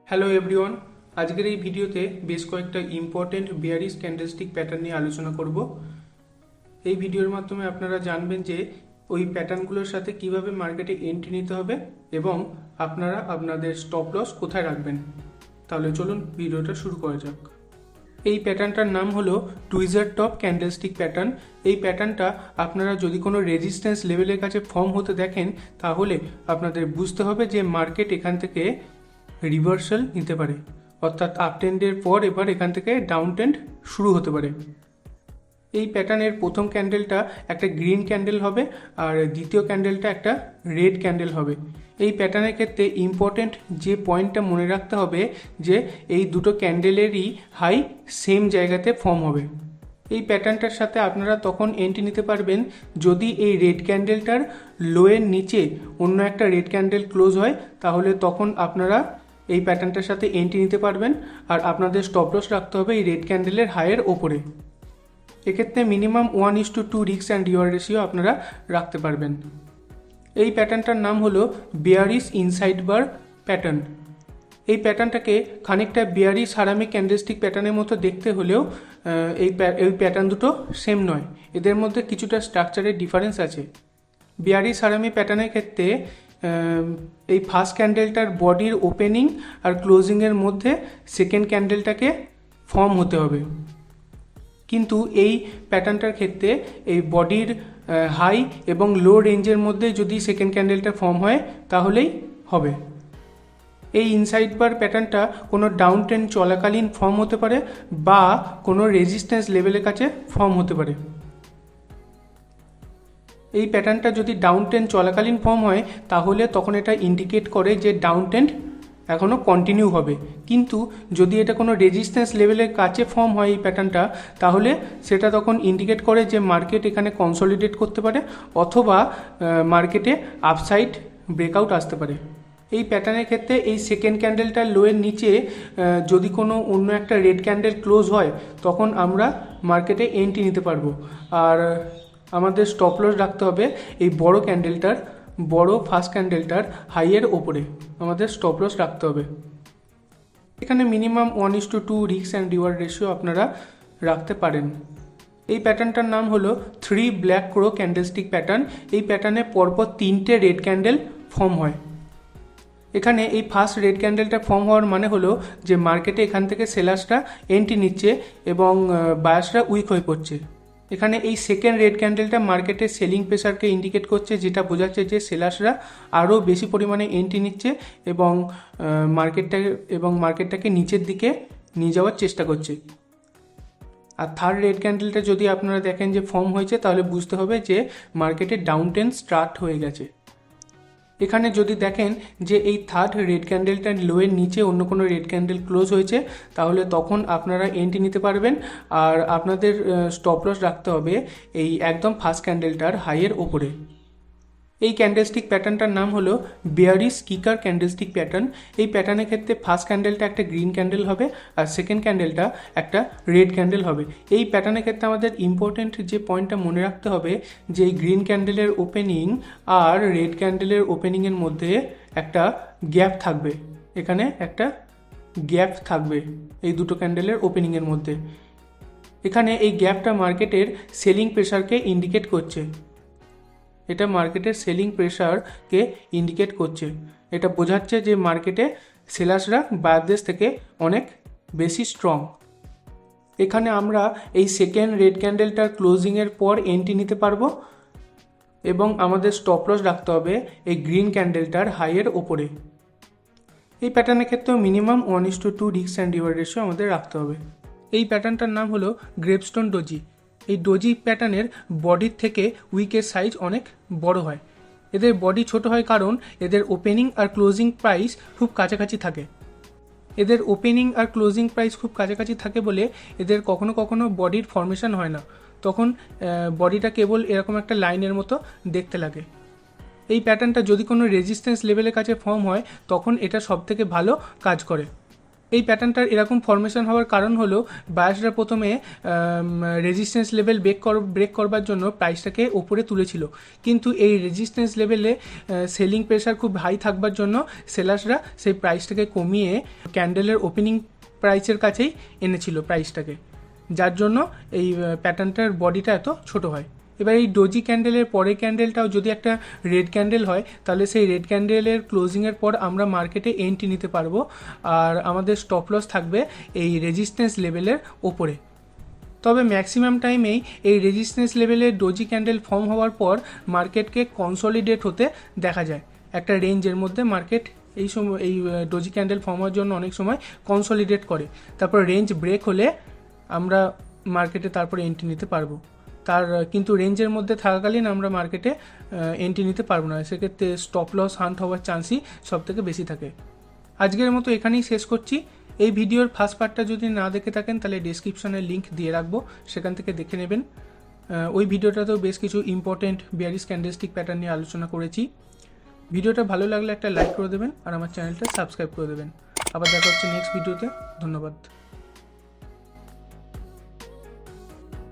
Hello everyone, আজকের এই ভিডিওতে বেশ কয়েকটা ইম্পর্টেন্ট বেয়ারিশ ক্যান্ডেলস্টিক প্যাটার্ন নিয়ে আলোচনা করব। এই ভিডিওর মাধ্যমে আপনারা জানবেন যে ওই প্যাটার্নগুলোর সাথে কিভাবে মার্কেটে এন্ট্রি নিতে হবে এবং আপনারা আপনাদের স্টপ লস কোথায় রাখবেন। তাহলে চলুন ভিডিওটা শুরু করা যাক। এই প্যাটার্নটার নাম হলো টুইজার টপ ক্যান্ডেলস্টিক প্যাটার্ন। এই প্যাটার্নটা আপনারা যদি কোনো রেজিস্ট্যান্স লেভেলের কাছে ফর্ম হতে দেখেন তাহলে আপনাদের বুঝতে হবে যে মার্কেট এখান থেকে রিভার্সাল নিতে পারে, অর্থাৎ আপ ট্রেন্ডের পর এবার এখান থেকে ডাউন ট্রেন্ড শুরু হতে পারে। এই প্যাটার্নের প্রথম ক্যান্ডেলটা একটা গ্রিন ক্যান্ডেল হবে আর দ্বিতীয় ক্যান্ডেলটা একটা রেড ক্যান্ডেল হবে। এই প্যাটার্নের ক্ষেত্রে ইম্পর্টেন্ট যে পয়েন্টটা মনে রাখতে হবে যে এই দুটো ক্যান্ডেলেরই হাই সেম জায়গাতে ফর্ম হবে। এই প্যাটার্নটার সাথে আপনারা তখন এন্ট্রি নিতে পারবেন যদি এই রেড ক্যান্ডেলটার লোয়ের নিচে অন্য একটা রেড ক্যান্ডেল ক্লোজ হয়, তাহলে তখন আপনারা এই প্যাটার্নটার সাথে এন্ট্রি নিতে পারবেন আর আপনাদের স্টপ লস রাখতে হবে এই রেড ক্যান্ডেলের হাইয়ের ওপরে। এক্ষেত্রে minimum 1:2 risk and reward ratio আপনারা রাখতে পারবেন। এই প্যাটার্নটার নাম হলো বেয়ারিশ ইনসাইড বার প্যাটার্ন। এই প্যাটার্নটাকে খানিকটা বেয়ারিশ হারামি ক্যান্ডেলস্টিক প্যাটার্নের মতো দেখতে হলেও এই প্যাটার্ন দুটো সেম নয়, এদের মধ্যে কিছুটা স্ট্রাকচারের ডিফারেন্স আছে। বেয়ারিশ হারামি প্যাটার্নের ক্ষেত্রে এই ফার্স্ট ক্যান্ডেলটার বডির ওপেনিং আর ক্লোজিংয়ের মধ্যে সেকেন্ড ক্যান্ডেলটাকে ফর্ম হতে হবে, কিন্তু এই প্যাটার্নটার ক্ষেত্রে এই বডির হাই এবং লো রেঞ্জের মধ্যে যদি সেকেন্ড ক্যান্ডেলটা ফর্ম হয় তাহলেই হবে। এই ইনসাইড বার প্যাটার্নটা কোনো ডাউন ট্রেন্ড চলাকালীন ফর্ম হতে পারে বা কোনো রেজিস্ট্যান্স লেভেলের কাছে ফর্ম হতে পারে। এই প্যাটার্নটা যদি ডাউন ট্রেন্ড চলাকালীন ফর্ম হয় তাহলে তখন এটা ইন্ডিকেট করে যে ডাউন ট্রেন্ড এখনও কন্টিনিউ হবে, কিন্তু যদি এটা কোনো রেজিস্ট্যান্স লেভেলের কাছে ফর্ম হয় এই প্যাটার্নটা, তাহলে সেটা তখন ইন্ডিকেট করে যে মার্কেট এখানে কনসলিডেট করতে পারে অথবা মার্কেটে আপসাইড ব্রেকআউট আসতে পারে। এই প্যাটার্নের ক্ষেত্রে এই সেকেন্ড ক্যান্ডেলটার লোয়ের নিচে যদি কোনো অন্য একটা রেড ক্যান্ডেল ক্লোজ হয় তখন আমরা মার্কেটে এন্ট্রি নিতে পারবো আর আমাদের স্টপ লস রাখতে হবে এই বড় ক্যান্ডেলটার ফার্স্ট ক্যান্ডেলটার হাইয়ের ওপরে আমাদের স্টপ লস রাখতে হবে। এখানে minimum 1:2 risk and reward ratio আপনারা রাখতে পারেন। এই প্যাটার্নটার নাম হলো 3 ব্ল্যাক ক্রো ক্যান্ডেলস্টিক প্যাটার্ন। এই প্যাটার্নে পরপর 3টে রেড ক্যান্ডেল ফর্ম হয়। এখানে এই ফার্স্ট রেড ক্যান্ডেলটা ফর্ম হওয়ার মানে হলো যে মার্কেটে এখান থেকে সেলার্সরা এন্ট্রি নিচ্ছে এবং বায়ার্সরা উইক হয়ে পড়ছে। এখানে এই সেকেন্ড রেড ক্যান্ডেলটা মার্কেটের সেলিং প্রেসারকে ইন্ডিকেট করছে, যেটা বোঝাচ্ছে যে সেলার্সরা আরও বেশি পরিমাণে এন্ট্রি নিচ্ছে এবং মার্কেটটাকে নিচের দিকে নিয়ে যাওয়ার চেষ্টা করছে। আর থার্ড রেড ক্যান্ডেলটা যদি আপনারা দেখেন যে ফর্ম হয়েছে তাহলে বুঝতে হবে যে মার্কেটে ডাউন ট্রেন্ড স্টার্ট হয়ে গেছে। এখানে যদি দেখেন যে এই থার্ড রেড ক্যান্ডেলটার লোয়ের নিচে অন্য কোনো রেড ক্যান্ডেল ক্লোজ হয়েছে তাহলে তখন আপনারা এন্ট্রি নিতে পারবেন আর আপনাদের স্টপ লস রাখতে হবে এই একদম ফার্স্ট ক্যান্ডেলটার হাইয়ের ওপরে। এই ক্যান্ডেলস্টিক প্যাটার্নটার নাম হলো বেয়ারিশ কিকার ক্যান্ডেলস্টিক প্যাটার্ন। এই প্যাটার্নের ক্ষেত্রে ফার্স্ট ক্যান্ডেলটা একটা গ্রিন ক্যান্ডেল হবে আর সেকেন্ড ক্যান্ডেলটা একটা রেড ক্যান্ডেল হবে। এই প্যাটার্নের ক্ষেত্রে আমাদের ইম্পর্টেন্ট যে পয়েন্টটা মনে রাখতে হবে যে এই গ্রিন ক্যান্ডেলের ওপেনিং আর রেড ক্যান্ডেলের ওপেনিংয়ের মধ্যে একটা গ্যাপ থাকবে। এখানে একটা গ্যাপ থাকবে এই দুটো ক্যান্ডেলের ওপেনিংয়ের মধ্যে। এখানে এই গ্যাপটা মার্কেটের সেলিং প্রেসারকে ইন্ডিকেট করছে। এটা মার্কেটের সেলিং প্রেসারকে ইন্ডিকেট করছে। এটা বোঝাচ্ছে যে মার্কেটে সেলার্সরা বায়ারদের থেকে অনেক বেশি স্ট্রং। এখানে আমরা এই সেকেন্ড রেড ক্যান্ডেলটার ক্লোজিংয়ের পর এন্ট্রি নিতে পারবো এবং আমাদের স্টপ লস রাখতে হবে এই গ্রিন ক্যান্ডেলটার হাইয়ের ওপরে। এই প্যাটার্নের ক্ষেত্রেও minimum 1:2 risk and reward ratio আমাদের রাখতে হবে। এই প্যাটার্নটার নাম হলো গ্রেপস্টোন ডোজি। এই ডোজি প্যাটার্নের বডির থেকে উইকের সাইজ অনেক বড় হয়। এদের বডি ছোট হয় কারণ এদের ওপেনিং আর ক্লোজিং প্রাইস খুব কাছাকাছি থাকে। বলে এদের কখনো কখনো বডির ফর্মেশন হয় না, তখন বডিটা কেবল এরকম একটা লাইনের মতো দেখতে লাগে। এই প্যাটার্নটা যদি কোনো রেজিস্ট্যান্স লেভেলের কাছে ফর্ম হয় তখন এটা সবথেকে ভালো কাজ করে। এই প্যাটার্নটার এরকম ফরমেশন হওয়ার কারণ হলো বায়াসরা প্রথমে রেজিস্ট্যান্স লেভেল ব্রেক করবার জন্য প্রাইসটাকে ওপরে তুলেছিল, কিন্তু এই রেজিস্ট্যান্স লেভেলে সেলিং প্রেশার খুব হাই থাকবার জন্য সেলার্সরা সেই প্রাইসটাকে কমিয়ে ক্যান্ডেলের ওপেনিং প্রাইসের কাছেই এনেছিল প্রাইসটাকে, যার জন্য এই প্যাটার্নটার বডিটা এত ছোট হয়। এবার এই ডোজি ক্যান্ডেলের পরের ক্যান্ডেলটাও যদি একটা রেড ক্যান্ডেল হয়, তাহলে সেই রেড ক্যান্ডেলের ক্লোজিংয়ের পর আমরা মার্কেটে এন্ট্রি নিতে পারবো, আর আমাদের স্টপ লস থাকবে এই রেজিস্ট্যান্স লেভেলের ওপরে। তবে ম্যাক্সিমাম টাইমেই এই রেজিস্ট্যান্স লেভেলের ডোজি ক্যান্ডেল ফর্ম হওয়ার পর মার্কেটকে কনসলিডেট হতে দেখা যায় একটা রেঞ্জের মধ্যে। মার্কেট এই সময় এই ডোজি ক্যান্ডেল ফর্ম হওয়ার জন্য অনেক সময় কনসলিডেট করে, তারপর রেঞ্জ ব্রেক হলে আমরা মার্কেটে তারপরে এন্ট্রি নিতে পারবো। কিন্তু রেঞ্জের মধ্যে থাকাকালীন আমরা মার্কেটে এন্ট্রি নিতে পারবো না, সেক্ষেত্রে স্টপ লস হান্ট হওয়ার চান্সই সবথেকে বেশি থাকে। আজকের মতো এখানেই শেষ করছি। এই ভিডিওর ফার্স্ট পার্টটা যদি না দেখে থাকেন তাহলে ডেসক্রিপশনে লিঙ্ক দিয়ে রাখবো, সেখান থেকে দেখে নেবেন। ওই ভিডিওটাতেও বেশ কিছু ইম্পর্টেন্ট বেয়ারিশ ক্যান্ডেলস্টিক প্যাটার্ন নিয়ে আলোচনা করেছি। ভিডিওটা ভালো লাগলে একটা লাইক করে দেবেন আর আমার চ্যানেলটা সাবস্ক্রাইব করে দেবেন। আবার দেখা হচ্ছে নেক্সট ভিডিওতে। ধন্যবাদ।